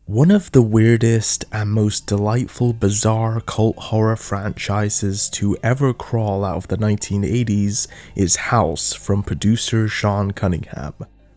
One of the weirdest and most delightful bizarre cult horror franchises to ever crawl out of the 1980s is House from producer Sean Cunningham.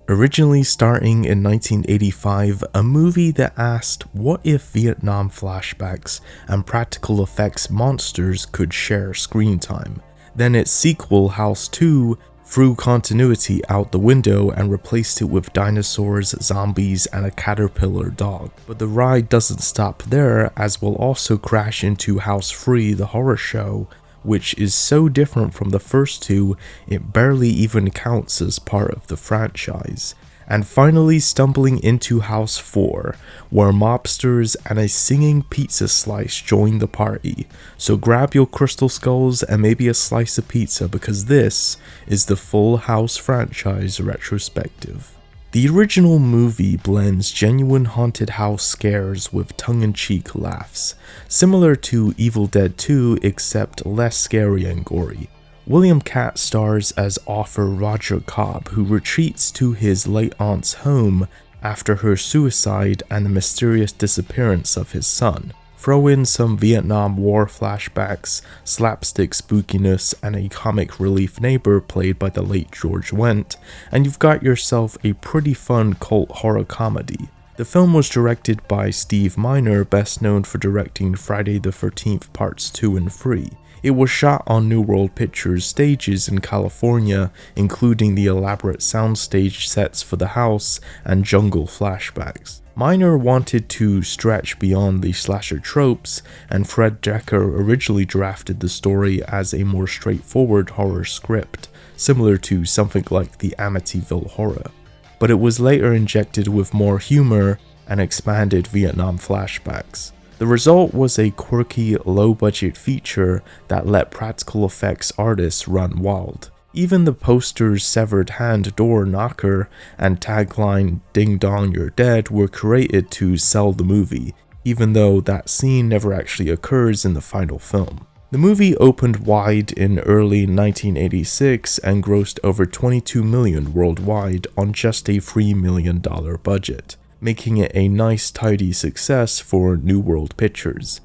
Originally starting in 1985, a movie that asked what if Vietnam flashbacks and practical effects monsters could share screen time. Then its sequel, House 2, threw continuity out the window and replaced it with dinosaurs, zombies, and a caterpillar dog. But the ride doesn't stop there, as we'll also crash into House 3, the horror show, which is so different from the first two, it barely even counts as part of the franchise. And finally stumbling into House 4, where mobsters and a singing pizza slice join the party. So grab your crystal skulls and maybe a slice of pizza, because this is the Full House franchise retrospective. The original movie blends genuine haunted house scares with tongue-in-cheek laughs, similar to Evil Dead 2 except less scary and gory. William Katt stars as author Roger Cobb, who retreats to his late aunt's home after her suicide and the mysterious disappearance of his son. Throw in some Vietnam War flashbacks, slapstick spookiness, and a comic relief neighbor played by the late George Wendt, and you've got yourself a pretty fun cult horror comedy. The film was directed by Steve Miner, best known for directing Friday the 13th Parts 2 and 3. It was shot on New World Pictures stages in California, including the elaborate soundstage sets for the house and jungle flashbacks. Miner wanted to stretch beyond the slasher tropes, and Fred Decker originally drafted the story as a more straightforward horror script, similar to something like the Amityville Horror. But it was later injected with more humor and expanded Vietnam flashbacks. The result was a quirky, low-budget feature that let practical effects artists run wild. Even the poster's severed hand door knocker and tagline "Ding Dong You're Dead" were created to sell the movie, even though that scene never actually occurs in the final film. The movie opened wide in early 1986 and grossed over $22 million worldwide on just a $3 million budget, making it a nice tidy success for New World Pictures.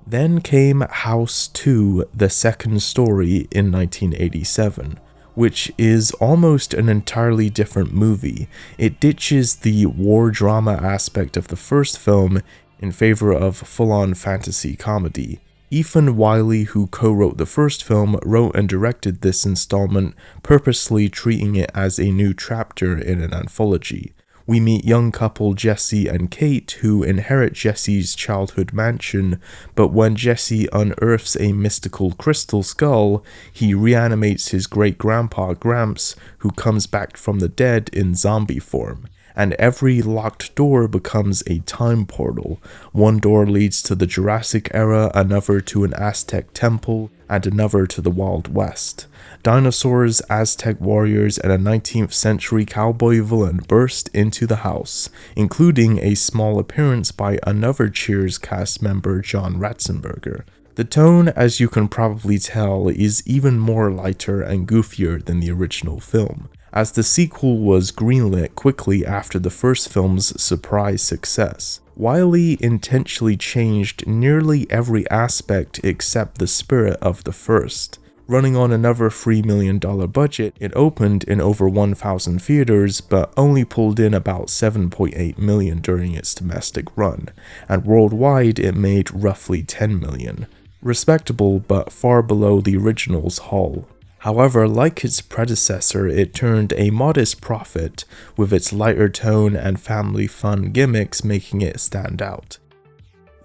Then came House 2, the second story in 1987, which is almost an entirely different movie. It ditches the war drama aspect of the first film in favor of full-on fantasy comedy. Ethan Wiley, who co-wrote the first film, wrote and directed this installment, purposely treating it as a new chapter in an anthology. We meet young couple Jesse and Kate, who inherit Jesse's childhood mansion, but when Jesse unearths a mystical crystal skull, he reanimates his great-grandpa Gramps, who comes back from the dead in zombie form. And every locked door becomes a time portal. One door leads to the Jurassic era, another to an Aztec temple, and another to the Wild West. Dinosaurs, Aztec warriors, and a 19th century cowboy villain burst into the house, including a small appearance by another Cheers cast member, John Ratzenberger. The tone, as you can probably tell, is even more lighter and goofier than the original film, as the sequel was greenlit quickly after the first film's surprise success. Wiley intentionally changed nearly every aspect except the spirit of the first. Running on another $3 million budget, it opened in over 1,000 theaters, but only pulled in about $7.8 million during its domestic run, and worldwide it made roughly $10 million. Respectable, but far below the original's haul. However, like its predecessor, it turned a modest profit, with its lighter tone and family fun gimmicks making it stand out.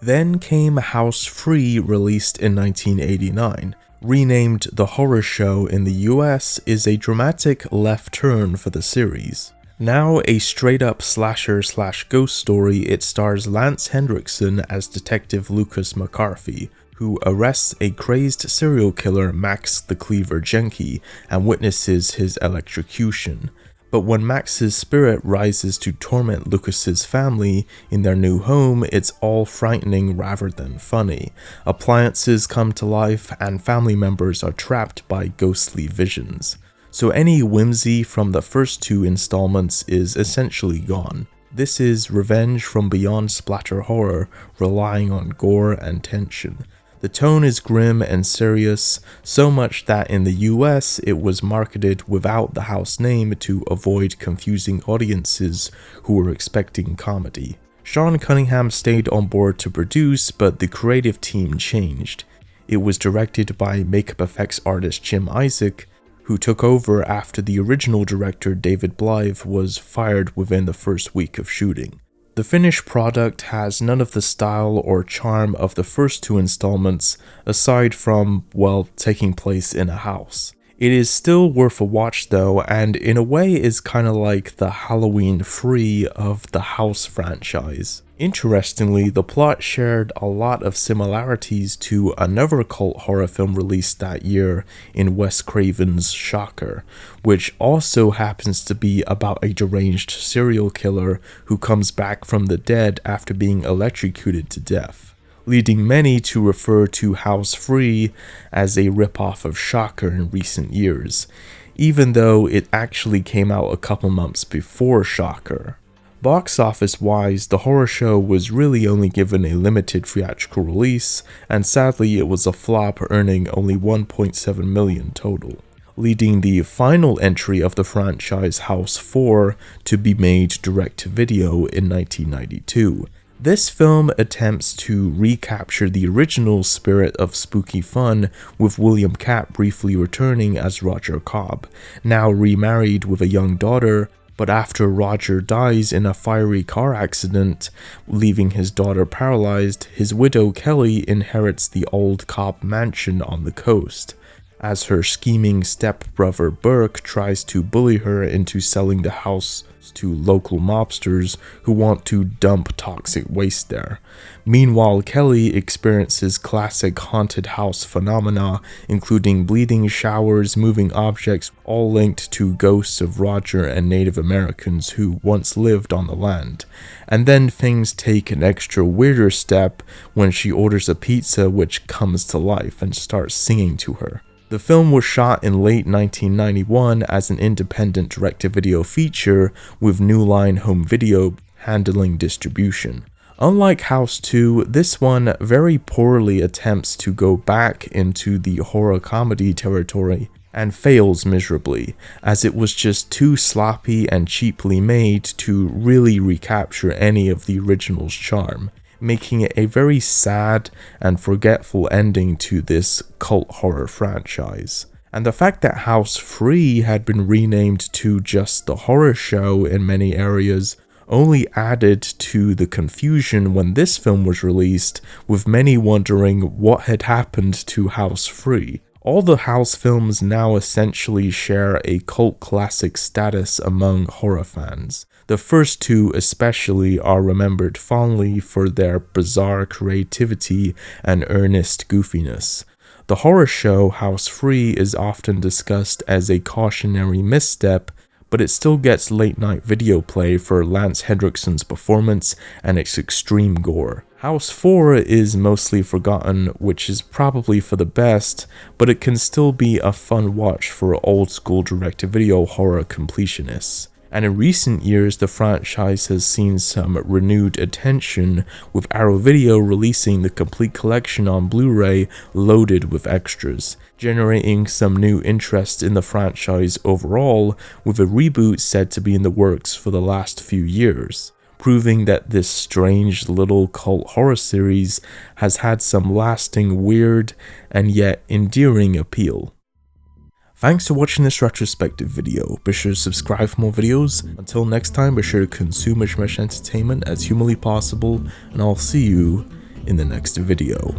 Then came House 3, released in 1989. Renamed The Horror Show in the US, is a dramatic left turn for the series. Now a straight-up slasher/ghost story, it stars Lance Henriksen as Detective Lucas McCarthy, who arrests a crazed serial killer, Max the Cleaver Jenke, and witnesses his electrocution. But when Max's spirit rises to torment Lucas's family in their new home, it's all frightening rather than funny. Appliances come to life, and family members are trapped by ghostly visions. So any whimsy from the first two installments is essentially gone. This is revenge from beyond splatter horror, relying on gore and tension. The tone is grim and serious, so much that in the US it was marketed without the house name to avoid confusing audiences who were expecting comedy. Sean Cunningham stayed on board to produce, but the creative team changed. It was directed by makeup effects artist Jim Isaac, who took over after the original director David Blythe was fired within the first week of shooting. The finished product has none of the style or charm of the first two installments, aside from, well, taking place in a house. It is still worth a watch though, and in a way is kinda like the Halloween Free of the House franchise. Interestingly, the plot shared a lot of similarities to another cult horror film released that year in Wes Craven's Shocker, which also happens to be about a deranged serial killer who comes back from the dead after being electrocuted to death, leading many to refer to House Free as a ripoff of Shocker in recent years, even though it actually came out a couple months before Shocker. Box office wise, the horror show was really only given a limited theatrical release, and sadly it was a flop, earning only $1.7 million total, leading the final entry of the franchise, House 4, to be made direct-to-video in 1992. This film attempts to recapture the original spirit of spooky fun, with William Katt briefly returning as Roger Cobb, now remarried with a young daughter, but after Roger dies in a fiery car accident, leaving his daughter paralyzed, his widow Kelly inherits the old Cobb mansion on the coast, as her scheming stepbrother Burke tries to bully her into selling the house to local mobsters who want to dump toxic waste there. Meanwhile, Kelly experiences classic haunted house phenomena, including bleeding showers, moving objects, all linked to ghosts of Roger and Native Americans who once lived on the land. And then things take an extra weirder step when she orders a pizza which comes to life and starts singing to her. The film was shot in late 1991 as an independent direct-to-video feature, with New Line Home Video handling distribution. Unlike House 2, this one very poorly attempts to go back into the horror comedy territory and fails miserably, as it was just too sloppy and cheaply made to really recapture any of the original's charm, making it a very sad and forgetful ending to this cult horror franchise. And the fact that House Free had been renamed to just The Horror Show in many areas only added to the confusion when this film was released, with many wondering what had happened to House Free. All the House films now essentially share a cult classic status among horror fans. The first two especially are remembered fondly for their bizarre creativity and earnest goofiness. The horror show House Free is often discussed as a cautionary misstep, but it still gets late-night video play for Lance Henriksen's performance and its extreme gore. House 4 is mostly forgotten, which is probably for the best, but it can still be a fun watch for old-school direct-to-video horror completionists. And in recent years, the franchise has seen some renewed attention, with Arrow Video releasing the complete collection on Blu-ray loaded with extras, generating some new interest in the franchise overall, with a reboot said to be in the works for the last few years, proving that this strange little cult horror series has had some lasting weird and yet endearing appeal. Thanks for watching this retrospective video. Be sure to subscribe for more videos. Until next time, be sure to consume as much entertainment as humanly possible, and I'll see you in the next video.